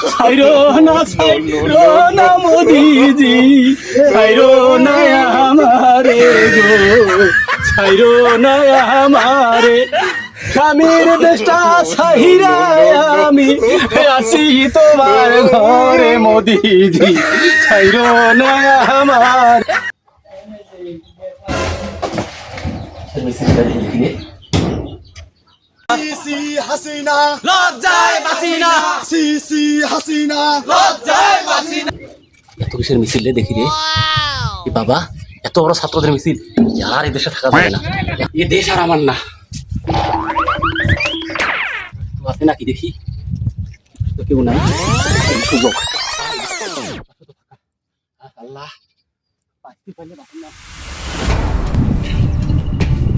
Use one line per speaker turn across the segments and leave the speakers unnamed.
ছাইরো না মোদিজি, ছাইরো না আমারে গো, ছাইরো না আমারে। স্বামীর দেশটা সাহিরা আমি আসি তোমার ঘরে মোদিজি, ছাইরো না আমার।
সিসি হাসিনা
লজ্জায় বাঁচি না,
সিসি হাসিনা
লজ্জায় বাঁচি না। এত কিসের মিছিল রে দেখি রে এ বাবা, এত বড় ছাত্রদের মিছিল, আর এই দেশে থাকা যাবে না, এ দেশ আর আমার না। আছে নাকি দেখি, তো কেউ নাই, সুযোগ। আল্লাহ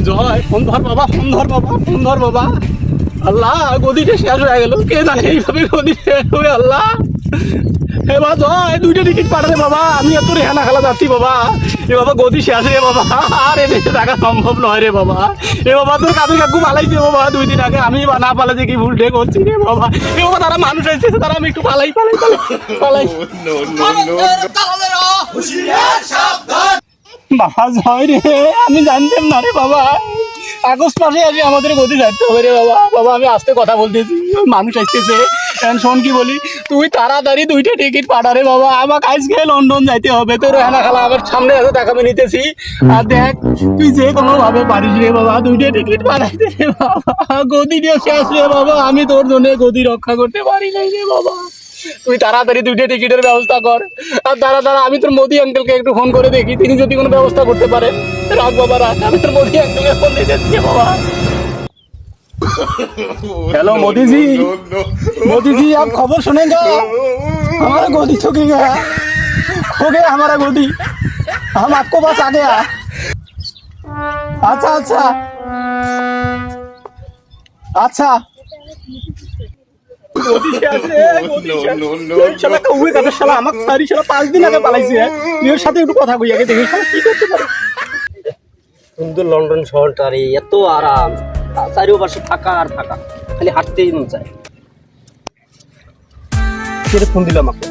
জয়, ফোন ধর বাবা, ফোন ধর বাবা, ফোন ধর বাবা। আল্লাহ গদিটা শেষ হয়ে গেল, কে জানে এইভাবে গদি শেষ হবে। আল্লাহ এবার জয়, 2টা টিকিট পাঠালে বাবা, আমি এত রেহানা খেলা যাচ্ছি বাবা। এ বাবা গদি শেষ রে বাবা, আর এ দেশে থাকা সম্ভব নয় রে বাবা। এ বাবা তোর কাকু কাকু পালাইছে বাবা 2 দিন আগে, আমি না পালাতে কি ভুল করছি রে বাবা। এ বাবা তারা মানুষ এসেছে, তারা আমি একটু পালাই পালাই পালাই বাবা। জয় রে, আমি জানতাম না রে বাবা, আগস্ট মাসে আসি আমাদের গদি ছাড়তে হবে রে বাবা। বাবা আমি আস্তে কথা বলতেছি, মানুষ আসতেছে। শোন কি বলি, তুই তাড়াতাড়ি 2টা টিকিট পাঠা রে বাবা, আমাকে আজকে লন্ডন যাইতে হবে। তোর হেনা খেলা আমার সামনে এসে দেখাবে নিতেছি, আর দেখ তুই যে কোনো ভাবে পারিস রে বাবা, 2টা টিকিট পাঠাইতে রে বাবা। গদি দিয়ে শেষ রে বাবা, আমি তোর জন্য গদি রক্ষা করতে পারি নাই রে বাবা। তুই তাড়াতাড়ি 2টা টিকিটের ব্যবস্থা কর, আর দাঁড়া আমি তোর মোদি আঙ্কেলকে একটু ফোন করে দেখি, তিনি যদি কোনো ব্যবস্থা করতে পারে। রাখ বাবা রাখ, আমি তোর মোদি আঙ্কেলকে ফোন দিয়ে যাচ্ছি বাবা। हेलो मोदी जी, मोदी जी आप खबर सुनेंगे? हमारा गोदी तो गया, हो गया हमारा गोदी, हम आपको पास आ गया। अच्छा अच्छा अच्छा गोदी শালা কউয়ে কাটা শালা আমাকে সারি শালা 5 দিন আগে পালাইছে। এর সাথে একটু কথা কই আগে দেখি শালা কি করতে পারে। সুন্দর লন্ডন শহরটা রে, এত আরাম, চারিপাশে ফাঁকা আর ফাঁকা, খালি হাঁটতেই মন চায়। কে ফোন দিলাম আমাকে?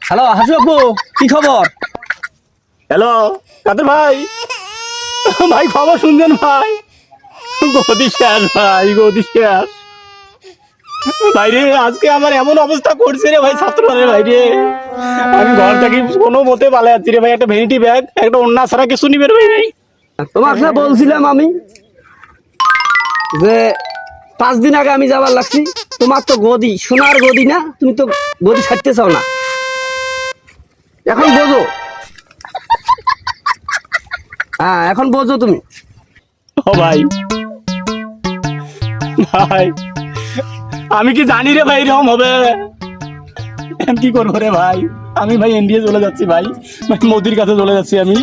হ্যালো হাসু আপু, কি খবর? হ্যালো কাদের ভাই, ভাই খবর শুনছেন ভাই? গদি শেষ ভাই, গদি শেষ ভাই রে। আজকে আমার এমন অবস্থা করছে রে ভাই, ছাত্ররা রে ভাই রে, আমি ঘর থেকে কোনো মতে পালাই যাচ্ছি রে ভাই। একটা ভ্যানিটি ব্যাগ, একটা ওন্না ছাড়া কিছু নিবে রে ভাই।
তোমাকে বলছিলাম আমি যে 5 দিন আগে আমি যাবার লাগছি, তোমার তো গদি সোনার গদি না, তুমি তো গদি ছাড়তে চাও না, এখন বোঝো। হ্যাঁ এখন বোঝো তুমি।
ও ভাই ভাই আমি কি জানি রে ভাই এরকম হবে, কি করবো রে ভাই। আমি ভাই ইন্ডিয়া চলে যাচ্ছি ভাই, মোদির কাছে চলে যাচ্ছি আমি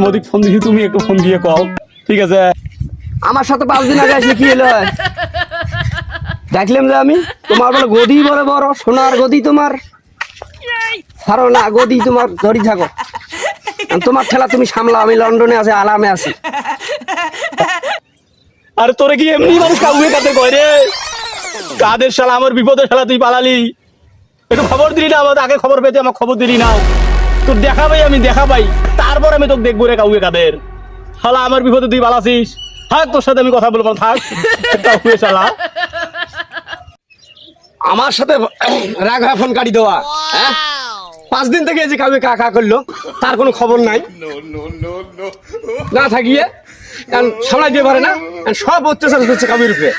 মোদিকে ফোন দিচ্ছি, তুমি একটু ফোন দিয়ে কও ঠিক আছে?
আমার সাথে 5 দিন আগে আসলে কি হলো, দেখলাম যে আমি তোমার বলে গদি বড় বড় সোনার গদি, তোমার ছাড়ো না গদি, তোমার ধরি থাকো, তোমার ঠেলা তুমি সামলাও, আমি লন্ডনে আছি, আলামে আছি।
আরে তোরে কি এমনি মানুষ কাউকে কাতে কয় রে? কাদের শালা আমার বিপদের শালা তুই পালালি, একটু খবর দিলি না আমাকে? আগে খবর পেতে আমার খবর দিলি না? তোর দেখা পাই আমি, দেখা পাই তারপর আমি তোকে দেখবো রে কাউকে কাদের। শালা আমার বিপদে তুই পালাছিস, থাক তোর সাথে আমি কথা বলবো, থাক কাউকে শালা।
আমার সাথে রাগ হয় ফোন কাটি দেওয়া, হ্যাঁ 5 দিন থেকে যে কাউকে কা করলো, তার কোনো খবর নাই, না থাকিয়ে সামলাই দিয়ে পারে না, সব অত্যাচার করছে কাবির উপরে।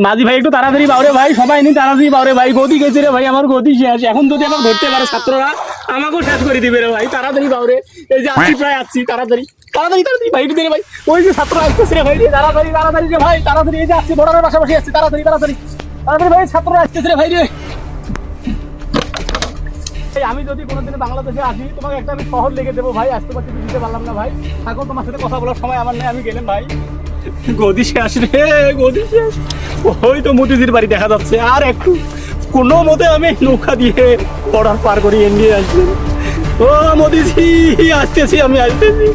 মাঝি ভাই একটু তাড়াতাড়ি বাউরে ভাই, সবাই নি তাড়াতাড়ি বাউরে ভাই, গদি গেছে রে ভাই, আমার গদি শেষ। এখন যদি আমাকে ধরতে পারে ছাত্ররা, আমাকেও শেষ করে দিবে রে ভাই। তাড়াতাড়ি বাউরে, এই যে আসছি প্রায় আসছি, তাড়াতাড়ি তাড়াতাড়ি তাড়াতাড়ি ভাই, একটু দেরি ভাই, ওই যে ছাত্র আসতেছে রে ভাই, তাড়াতাড়ি তাড়াতাড়ি রে ভাই, তাড়াতাড়ি এই যে আসছি বর্ডারের পাশাপাশি আসছি, তাড়াতাড়ি তাড়াতাড়ি তাড়াতাড়ি ভাই, ছাত্ররা আসতেছে রে ভাই রে। আমি যদি কোনোদিন বাংলাদেশে আসি, তোমাকে একটা আমি শহর লেগে দেবো ভাই, আসতে পারছি দিতে পারলাম না ভাই, থাকো তোমার সাথে কথা বলার সময় আমার নেই, আমি গেলাম ভাই। গদি শেষ রে, গদি শেষ। ওই তো মোদিজির বাড়ি দেখা যাচ্ছে, আর একটু কোনো মতে আমি নৌকা দিয়ে বর্ডার পার করি ইন্ডিয়া আসছি। ও মোদিজি আসতেছি, আমি আসতেছি।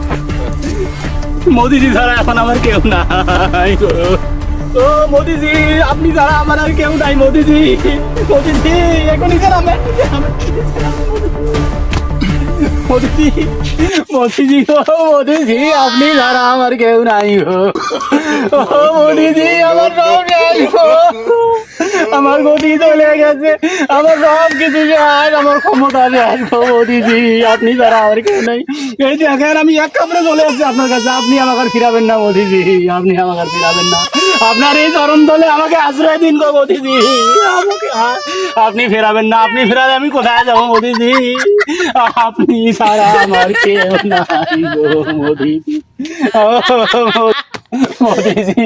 মোদিজি ছাড়া এখন আমার কেউ নাই। ও মোদিজি, আপনি ছাড়া আমার আর কেউ নাই মোদিজি। মোদিজি এখনই স্যার মোদিজি, মোদিজি ও মোদিজি, আপনি ছাড়া আমার কেউ নাই গো। ও মোদিজি, আমার সব শেষ গো। আমার গতি চলে গেছে, আমার সব কিছু শেষ, আমার ক্ষমতা শেষ গো মোদিজি, আপনি ছাড়া আমার কেউ নাই। এই দেখেন আমি এক কাপড়ে চলে আসছি আপনার কাছে, আপনি আমাকে আর ফিরাবেন না মোদিজি, আপনি আমাকে আর ফিরাবেন না। আপনার এই চরণ তলে আমাকে আশ্রয় দিন গো মোদিজি, আমাকে আপনি ফেরাবেন না, আপনি ফেরালে আমি কোথায় যাবো মোদিজি, আপনি ছাড়া আমার কেউ নাই গো মোদিজি। ও मोदी जी।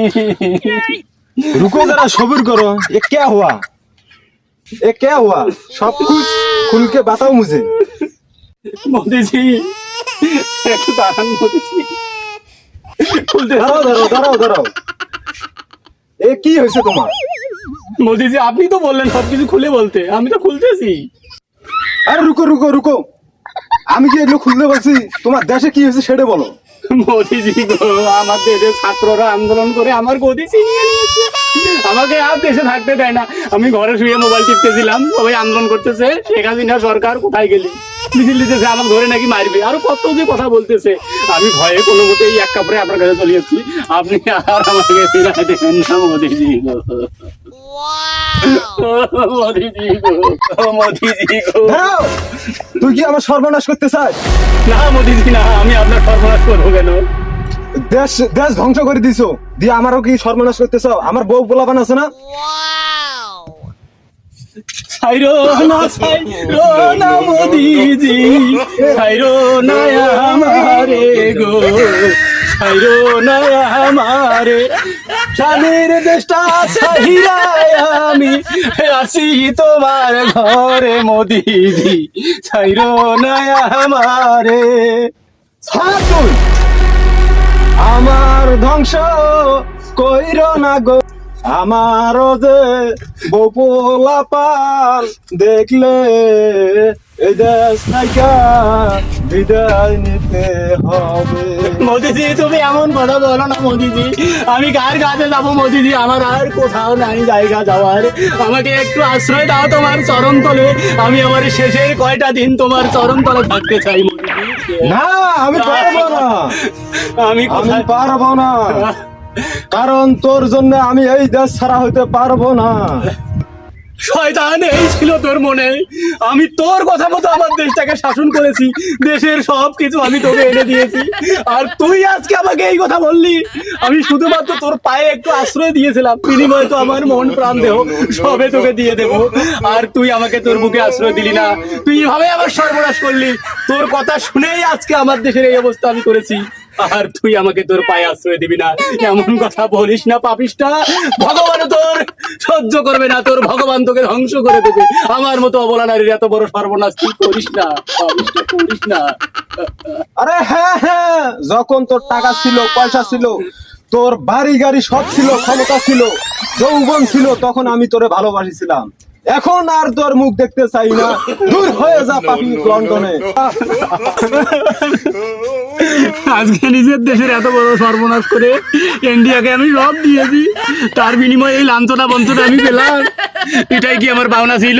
रुको जरा सब्र करो, ये क्या हुआ, ये क्या हुआ, सब कुछ खुल के बताओ मुझे।
मोदी जी একটু দাঁড়ান মোদি জি, খুলতে
দাঁড়াও দাঁড়াও দাঁড়াও দাঁড়াও, এ কি হয়েছে তোমার?
মোদি জি আপনি তো বললেন সবকিছু খুলে বলতে, আমি তো খুলতেছি।
আরে রুকো রুকো রুকো, আমি কি এগুলো খুলতে বলছি? তোমার দেশে কি হয়েছে সেটা বলো।
মোদি জি গো, আমার দেশের ছাত্ররা আন্দোলন করে আমার গদি ছিনিয়ে নিয়েছে, আমাকে আর দেশে থাকতে দেয় না। আমি ঘরে শুয়ে মোবাইল টিপতেছিলাম, সবাই আন্দোলন করতেছে, শেখ হাসিনা সরকার কোথায় গেলি, মিছিল দিতেছে, আমাকে ধরে নাকি মারবে, আরো কত যে কথা বলতেছে। আমি ভয়ে কোনো মতেই এক কাপড়ে আপনার কাছে চলে যাচ্ছি, আপনি আর আমাকে ফিরাই দেবেন না মোদি জি গো। মোদি জি গো, মোদি জি গো।
দাঁড়াও, তুই কি আমার সর্বনাশ করতে চাস?
না মোদি জি না, আমি আপনার সর্বনাশ করবো কেন?
দেশ দেশ ধ্বংস করে দিছো, দিয়ে আমারও কি সর্বনাশ করতে চাও? আমার বউ পোলাপান আছে না?
ছাইরো না মোদিজি, ছাইরো না আমারে গো, ছাইরো না আমারে, স্বামীর দেশটা ছাইরা আমি আসি তোমার ঘরে মোদিজি, ছাইরো না আমারে।
ছাড় তুই, আমার ধ্বংস কইর না গো, আমারও যে বউ পোলাপান দেখলে এই দেশ নাইকা বিদায় নিতে হবে।
মোদিজি তুমি এমন কথা বলো না মোদিজি, আমি কার কাছে যাবো মোদিজি, আমার আর কোথাও নাই জায়গা যাওয়ার, আমাকে একটু আশ্রয় দাও তোমার চরণ তলে, আমি আমার শেষের কয়টা দিন তোমার চরণ তলে থাকতে চাই মোদিজি।
না, আমি পারবো না,
আমি
আমি
কোথায়
পারবো না, কারণ তোর জন্য আমি এই দেশ ছাড়া হইতে পারবো না।
শয়তান এই ছিল তোর মনে, আমি তোর কথা মতো আমার দেশটাকে শাসন করেছি, দেশের সব কিছু আমি তোকে এনে দিয়েছি, আর তুই আজকে আমাকে এই কথা বললি। আমি শুধুমাত্র তোর পায়ে একটু আশ্রয় দিয়েছিলাম, বিনিময়ে তো আমার মন প্রাণ দেহ সবে তোকে দিয়ে দেবো, আর তুই আমাকে তোর বুকে আশ্রয় দিলি না, তুই এভাবে আমার সর্বনাশ করলি। তোর কথা শুনেই আজকে আমার দেশের এই অবস্থা আমি করেছি, আর তুই আমাকে তোর পায়ে আশ্রয় দিবি না, এমন কথা বলিস না পাপিষ্টা। ভগবান তোর সহ্য করবে না, তোর ভগবান তোকে ধ্বংস করে দেবে। আমার মতো অবলা নারীর এত বড় সর্বনাশ তুই করিস না, পাপিষ্টা, করিস না।
আরে হ্যাঁ হ্যাঁ, যখন তোর টাকা ছিল, পয়সা ছিল, তোর বাড়ি গাড়ি সব ছিল, ক্ষমতা ছিল, যৌবন ছিল, তখন আমি তোরে ভালোবাসিছিলাম। এখন আর তোর মুখ দেখতে চাই না, দূর হয়ে যা পাপি লন্ডনে।
আজকে নিজের দেশের এত বড় সর্বনাশ করে ইন্ডিয়াকে আমি সব দিয়েছি, তার বিনিময়ে এই লাঞ্ছনা বঞ্চনা আমি পেলাম, এটাই কি আমার পাওনা ছিল?